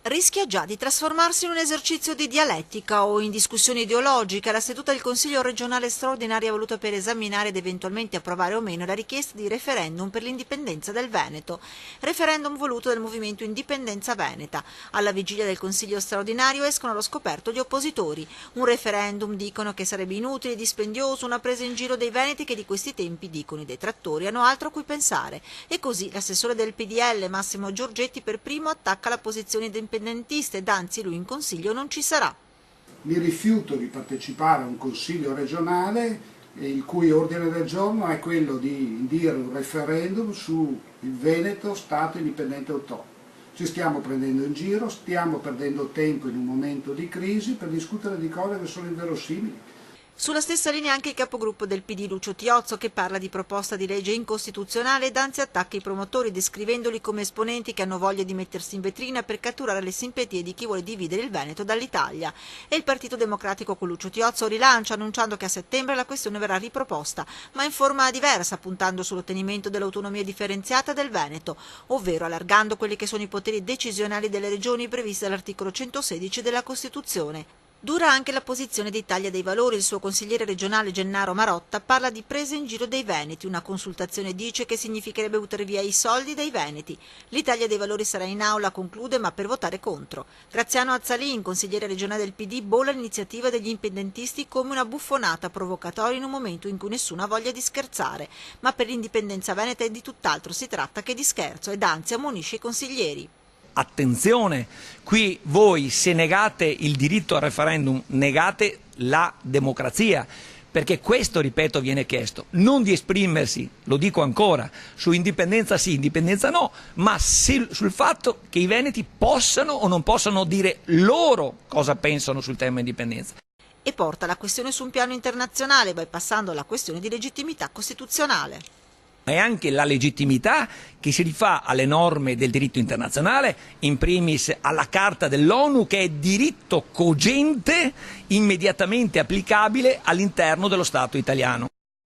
Rischia già di trasformarsi in un esercizio di dialettica o in discussione ideologica. La seduta del Consiglio regionale straordinario ha voluto per esaminare ed eventualmente approvare o meno la richiesta di referendum per l'indipendenza del Veneto. Referendum voluto dal movimento Indipendenza Veneta. Alla vigilia del Consiglio straordinario escono allo scoperto gli oppositori. Un referendum, dicono, che sarebbe inutile e dispendioso, una presa in giro dei veneti che di questi tempi, dicono i detrattori, hanno altro a cui pensare. E così l'assessore del PDL, Massimo Giorgetti, per primo attacca la posizione indipendentista ed anzi lui in Consiglio non ci sarà. Mi rifiuto di partecipare a un Consiglio regionale il cui ordine del giorno è quello di indire un referendum sul Veneto Stato indipendente autonomo. Ci stiamo prendendo in giro, stiamo perdendo tempo in un momento di crisi per discutere di cose che sono inverosimili. Sulla stessa linea anche il capogruppo del PD Lucio Tiozzo, che parla di proposta di legge incostituzionale ed anzi attacca i promotori, descrivendoli come esponenti che hanno voglia di mettersi in vetrina per catturare le simpatie di chi vuole dividere il Veneto dall'Italia. E il Partito Democratico con Lucio Tiozzo rilancia, annunciando che a settembre la questione verrà riproposta, ma in forma diversa, puntando sull'ottenimento dell'autonomia differenziata del Veneto, ovvero allargando quelli che sono i poteri decisionali delle regioni previsti dall'articolo 116 della Costituzione. Dura anche la posizione di Italia dei Valori. Il suo consigliere regionale Gennaro Marotta parla di presa in giro dei veneti. Una consultazione, dice, che significherebbe buttare via i soldi dei veneti. L'Italia dei Valori sarà in aula, conclude, ma per votare contro. Graziano Azzalin, consigliere regionale del PD, bolla l'iniziativa degli indipendentisti come una buffonata provocatoria in un momento in cui nessuno ha voglia di scherzare. Ma per l'indipendenza veneta è di tutt'altro si tratta che di scherzo, ed anzi ammonisce i consiglieri. Attenzione, qui voi, se negate il diritto al referendum, negate la democrazia, perché questo, ripeto, viene chiesto, non di esprimersi, lo dico ancora, su indipendenza sì, indipendenza no, ma sul fatto che i veneti possano o non possano dire loro cosa pensano sul tema indipendenza. E porta la questione su un piano internazionale, bypassando la questione di legittimità costituzionale. È anche la legittimità che si rifà alle norme del diritto internazionale, in primis alla Carta dell'ONU, che è diritto cogente immediatamente applicabile all'interno dello Stato italiano.